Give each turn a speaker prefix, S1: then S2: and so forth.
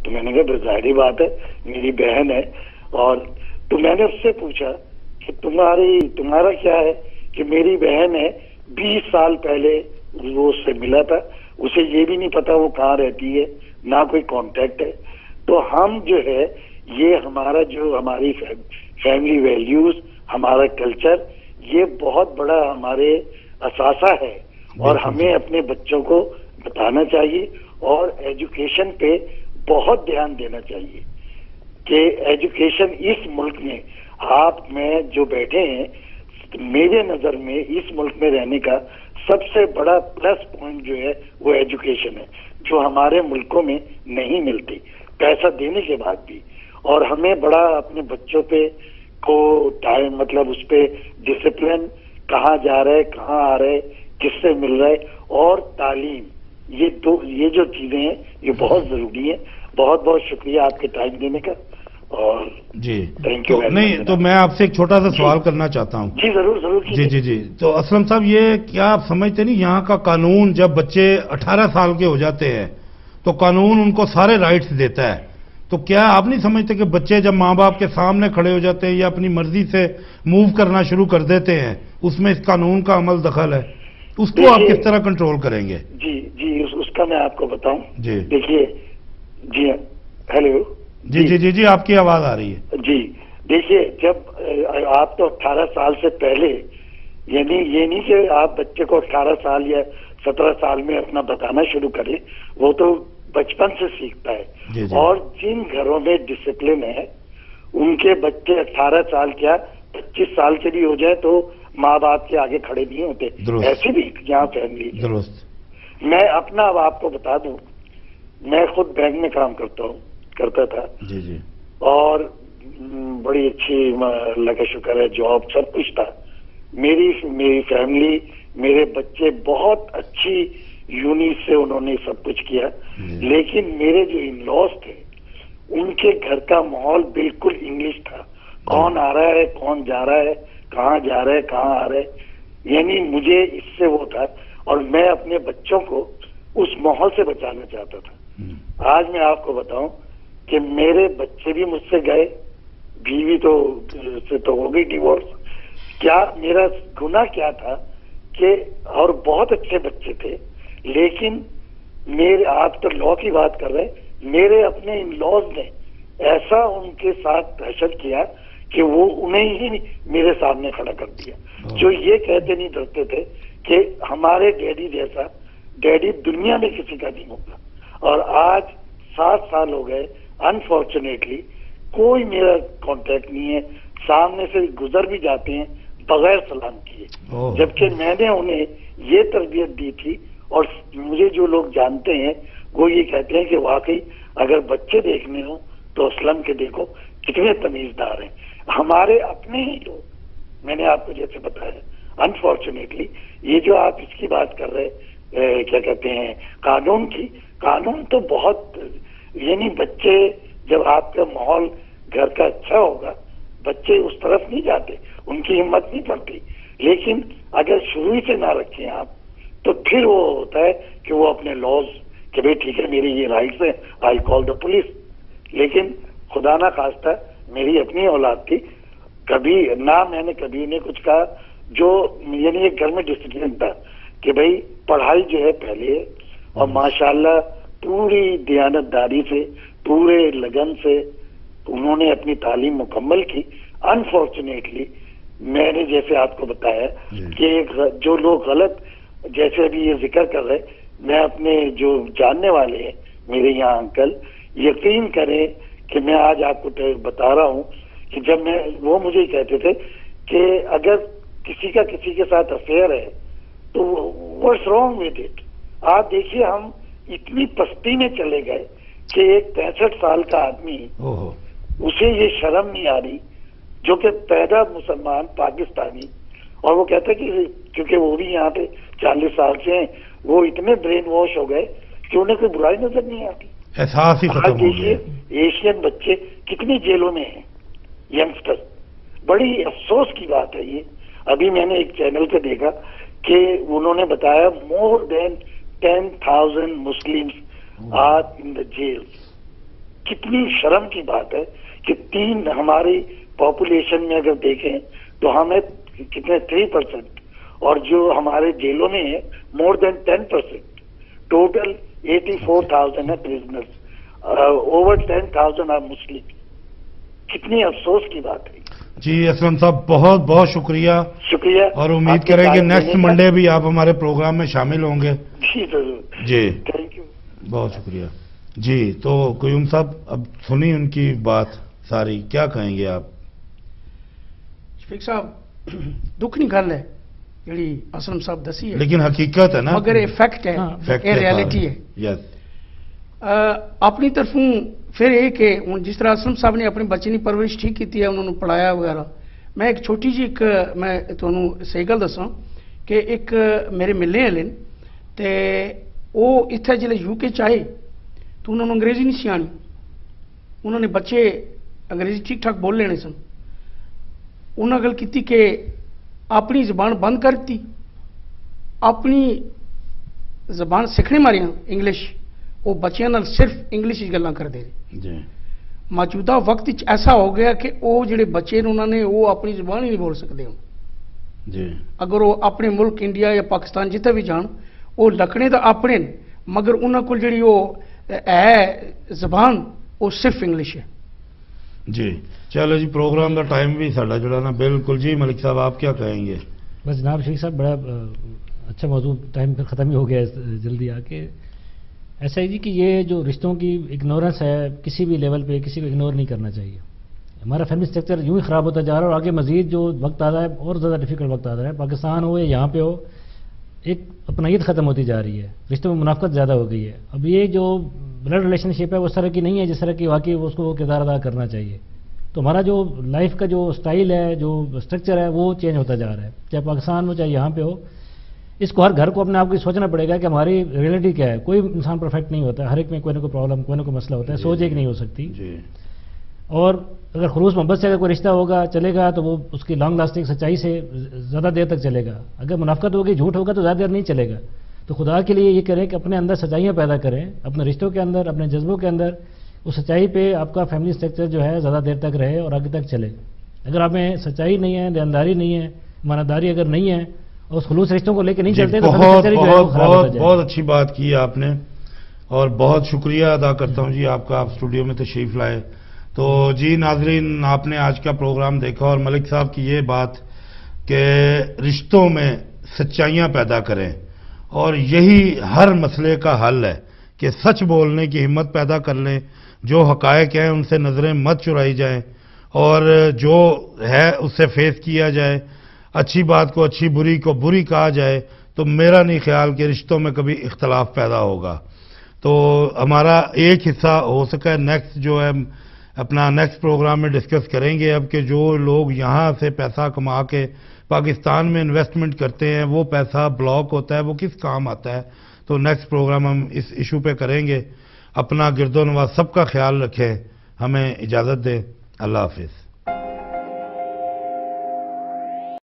S1: تو میں نے کہا ظاہری بات ہے میری بہن ہے. اور تو میں نے اس سے پوچھا کہ تمہارا کیا ہے کہ میری بہن ہے 20 سال پہلے وہ اس سے ملا تھا, اسے یہ بھی نہیں پتا وہ کہاں رہتی ہے, نہ کوئی کانٹیکٹ ہے. تو ہم جو ہے یہ ہماری فیملی ویلیوز, ہمارا کلچر, یہ بہت بڑا ہمارے اثاثہ ہے اور ہمیں اپنے بچوں کو بتانا چاہیے اور ایجوکیشن پہ بہت دھیان دینا چاہیے کہ ایجوکیشن اس ملک میں آپ میں جو بیٹھے ہیں, میرے نظر میں اس ملک میں رہنے کا سب سے بڑا پلس پوائنٹ جو ہے وہ ایجوکیشن ہے, جو ہمارے ملکوں میں نہیں ملتی پیسہ دینے کے بعد بھی. اور ہمیں بڑا اپنے بچوں پہ کو ٹائم مطلب اس پہ ڈسپلن, کہاں جا رہے کہاں آ رہے کس سے مل رہے, اور تعلیم, یہ جو چیزیں ہیں یہ بہت ضروری ہیں. بہت بہت شکریہ آپ کے ٹائم دینے کا. اور
S2: جی
S1: تھینک یو.
S2: نہیں تو میں آپ سے ایک چھوٹا سا سوال کرنا چاہتا ہوں.
S1: جی ضرور ضرور.
S2: جی تو اسلم صاحب, یہ کیا آپ سمجھتے نہیں یہاں کا قانون جب بچے 18 سال کے ہو جاتے ہیں تو قانون ان کو سارے رائٹس دیتا ہے, تو کیا آپ نہیں سمجھتے کہ بچے جب ماں باپ کے سامنے کھڑے ہو جاتے ہیں یا اپنی مرضی سے موو کرنا شروع کر دیتے ہیں, اس میں اس قانون کا عمل دخل ہے, اس کو آپ کس طرح کنٹرول کریں گے؟
S1: جی اس کا میں آپ کو بتاؤں.
S2: جی
S1: دیکھیے, جی ہیلو.
S2: جی آپ کی آواز آ رہی ہے.
S1: جی دیکھیے, جب آپ تو 18 سال سے پہلے, یعنی یہ نہیں کہ آپ بچے کو 18 سال یا 17 سال میں اپنا بتانا شروع کریں, وہ تو بچپن سے سیکھتا ہے. اور جن گھروں میں ڈسپلن ہے ان کے بچے 18 سال کیا 25 سال کے بھی ہو جائے تو ماں باپ کے آگے کھڑے نہیں ہوتے. ایسی بھی یہاں فیملی
S2: درست.
S1: میں اپنا اب آپ کو بتا دوں, میں خود بینک میں کام کرتا تھا.
S2: جی
S1: اور بڑی اچھی اللہ کا شکر ہے جاب سب کچھ تھا. میری فیملی, میرے بچے بہت اچھی یونی سے انہوں نے سب کچھ کیا. لیکن میرے جو ان لاز تھے ان کے گھر کا ماحول بالکل انگلش تھا. کون آ رہا ہے کون جا رہا ہے, کہاں جا رہے کہاں آ رہے, یعنی مجھے اس سے وہ تھا. اور میں اپنے بچوں کو اس ماحول سے بچانا چاہتا تھا. آج میں آپ کو بتاؤں کہ میرے بچے بھی مجھ سے گئے, بیوی تو ہو گئی ڈیورس. کیا میرا گناہ کیا تھا کہ, اور بہت اچھے بچے تھے, لیکن میرے, آپ تو لا کی بات کر رہے, میرے اپنے ان لاز نے ایسا ان کے ساتھ دہشت کیا کہ وہ انہیں ہی میرے سامنے کھڑا کر دیا. جو یہ کہتے نہیں ڈرتے تھے کہ ہمارے ڈیڈی جیسا ڈیڈی دنیا میں کسی کا نہیں ہوگا. اور آج 7 سال ہو گئے, انفارچونیٹلی کوئی میرا کانٹیکٹ نہیں ہے. سامنے سے گزر بھی جاتے ہیں بغیر سلام کیے, جبکہ میں نے انہیں یہ تربیت دی تھی. اور مجھے جو لوگ جانتے ہیں وہ یہ کہتے ہیں کہ واقعی اگر بچے دیکھنے ہوں تو اسلم کے دیکھو کتنے تمیزدار ہیں. ہمارے اپنے ہی لوگ, میں نے آپ کو جیسے بتایا, انفارچونیٹلی یہ جو آپ اس کی بات کر رہے کیا کہتے ہیں قانون کی, قانون تو بہت, یعنی بچے جب آپ کا ماحول گھر کا اچھا ہوگا بچے اس طرف نہیں جاتے, ان کی ہمت نہیں پڑتی. لیکن اگر شروع سے نہ رکھیں آپ تو پھر وہ ہوتا ہے کہ وہ اپنے لاز کہ بھئی ٹھیک ہے میری یہ رائٹس ہیں, آئی کال دا پولیس. لیکن خدا نہ خواستہ میری اپنی اولاد تھی, کبھی نہ میں نے کبھی انہیں کچھ کہا. جو یعنی ایک گھر میں ڈسپلن تھا کہ بھئی پڑھائی جو ہے پہلے ہے, اور ماشاءاللہ پوری دیانتداری سے پورے لگن سے انہوں نے اپنی تعلیم مکمل کی. انفارچونیٹلی میں نے جیسے آپ کو بتایا کہ جو لوگ غلط, جیسے ابھی یہ ذکر کر رہے, میں اپنے جو جاننے والے ہیں میرے یہاں انکل, یقین کریں کہ میں آج آپ کو بتا رہا ہوں کہ جب میں, وہ مجھے کہتے تھے کہ اگر کسی کا کسی کے ساتھ افیئر ہے تو واٹس رانگ ود اٹ. آپ دیکھیے ہم اتنی پستی میں چلے گئے کہ ایک 65 سال کا آدمی, اسے یہ شرم نہیں آ رہی, جو کہ پیدا مسلمان پاکستانی, اور وہ کہتا ہے کہ کیونکہ وہ بھی یہاں پہ 40 سال سے ہیں, وہ اتنے برین واش ہو گئے کہ انہیں کوئی برائی نظر نہیں آتی.
S2: احساس ہی ختم ہو گیا.
S1: ایشین بچے کتنی جیلوں میں ہیں, ینگسٹر. بڑی افسوس کی بات ہے یہ. ابھی میں نے ایک چینل پہ دیکھا کہ انہوں نے بتایا more than 10,000 Muslims are in the jail. کتنی شرم کی بات ہے کہ 3 ہماری پاپولیشن میں اگر دیکھیں تو ہمیں کتنے 3%، اور جو ہمارے جیلوں میں ہے مور دین 10%. ٹوٹل 84,000 ہے پرزنرز، اوور 10,000 آر مسلم. کتنی افسوس کی بات ہے.
S2: جی اسلم صاحب بہت بہت شکریہ، اور امید کریں کہ نیکسٹ منڈے بھی آپ ہمارے پروگرام میں شامل ہوں گے.
S1: جی ضرور.
S2: جی
S1: تھینک یو،
S2: بہت شکریہ. جی تو قیوم صاحب اب سنی ان کی بات ساری، کیا کہیں گے آپ؟
S3: شفیق صاحب دکھ نہیں گل ہے جڑی اسلم صاحب دسی ہے،
S2: لیکن حقیقت ہے نا،
S3: مگر یہ فیکٹ ہے، یہ ریالٹی ہے.
S2: یس.
S3: اپنی طرفوں پھر یہ کہ جس طرح اسلم صاحب نے اپنے بچے کی پرورش ٹھیک کی ہے، انہوں نے پڑھایا وغیرہ. میں ایک چھوٹی جی میں تمہیں صحیح گل دساں کہ ایک میرے ملنے والے تے وہ اتنے جلے یو کے آئے تو انہوں نے انگریزی نہیں سی آنی. انہوں نے بچے انگریزی ٹھیک ٹھاک بول لینے سن. انہوں نے گل کی کہ اپنی زبان بند کر دی، اپنی زبان سیکھنے ماریاں انگلش، وہ بچیاں نال صرف انگلش گلاں کر دے رہے. موجودہ وقت ایسا ہو گیا کہ وہ جڑے بچے انہوں نے وہ اپنی زبان ہی نہیں بول سکتے ہوں. اگر وہ اپنے ملک انڈیا یا پاکستان جتنے بھی جان، وہ لکھنے تو اپنے مگر انہوں کو جڑی وہ ہے زبان وہ صرف انگلش ہے.
S2: جی چلو جی، پروگرام کا ٹائم بھی ساڈا جڑا نا بالکل. جی ملک صاحب آپ کیا کہیں گے؟
S4: بس جناب شیخ صاحب بڑا اچھا موضوع، ٹائم پھر ختم ہی ہو گیا جلدی آ کے. ایسا ہے جی کہ یہ جو رشتوں کی اگنورنس ہے کسی بھی لیول پہ کسی کو اگنور نہیں کرنا چاہیے. ہمارا فیملی اسٹرکچر یوں ہی خراب ہوتا جا رہا ہے، اور آگے مزید جو وقت آ رہا ہے اور زیادہ ڈیفیکلٹ وقت آ رہا ہے. پاکستان ہو یا یہاں پہ ہو، ایک اپنائیت ختم ہوتی جا رہی ہے، رشتوں میں منافقت زیادہ ہو گئی ہے. اب یہ جو بلڈ ریلیشن شپ ہے وہ اس طرح کی نہیں ہے جس طرح کی واقعی اس کو کردار ادا کرنا چاہیے. تو ہمارا جو لائف کا جو سٹائل ہے، جو اسٹرکچر ہے، وہ چینج ہوتا جا رہا ہے، چاہے پاکستان ہو چاہے یہاں پہ ہو. اس کو ہر گھر کو اپنے آپ کو سوچنا پڑے گا کہ ہماری ریئلٹی کیا ہے. کوئی انسان پرفیکٹ نہیں ہوتا، ہر ایک میں کوئی نہ کوئی پرابلم، کوئی نہ کوئی مسئلہ ہوتا ہے. سوچ ایک نہیں ہو سکتی. اور اگر خلوص محبت سے اگر کوئی رشتہ ہوگا چلے گا تو وہ اس کی لانگ لاسٹنگ سچائی سے زیادہ دیر تک چلے گا. اگر منافقت ہوگی، جھوٹ ہوگا تو زیادہ دیر نہیں چلے گا. تو خدا کے لیے یہ کریں کہ اپنے اندر سچائیاں پیدا کریں، اپنے رشتوں کے اندر، اپنے جذبوں کے اندر. اس سچائی پہ آپ کا فیملی اسٹرکچر جو ہے زیادہ دیر تک رہے اور آگے تک چلے. اگر آپ میں سچائی نہیں ہے، دینداری نہیں ہے، ایمانداری اگر نہیں ہے، اور اس خلوص رشتوں کو لے کے نہیں چلتے تو
S2: بہت اچھی بات کی آپ نے، اور بہت شکریہ ادا کرتا ہوں جی آپ کا، آپ اسٹوڈیو میں تشریف لائے. تو جی ناظرین، آپ نے آج کا پروگرام دیکھا، اور ملک صاحب کی یہ بات کہ رشتوں میں سچائیاں پیدا کریں، اور یہی ہر مسئلے کا حل ہے کہ سچ بولنے کی ہمت پیدا کر لیں. جو حقائق ہیں ان سے نظریں مت چرائی جائیں، اور جو ہے اس سے فیس کیا جائے. اچھی بات کو اچھی، بری کو بری کہا جائے. تو میرا نہیں خیال کہ رشتوں میں کبھی اختلاف پیدا ہوگا. تو ہمارا ایک حصہ ہو سکا نیکسٹ جو ہے اپنا نیکسٹ پروگرام میں ڈسکس کریں گے اب، کہ جو لوگ یہاں سے پیسہ کما کے پاکستان میں انویسٹمنٹ کرتے ہیں، وہ پیسہ بلاک ہوتا ہے، وہ کس کام آتا ہے. تو نیکسٹ پروگرام ہم اس ایشو پہ کریں گے. اپنا گرد و نواح سب کا خیال رکھیں. ہمیں اجازت دیں. اللہ حافظ.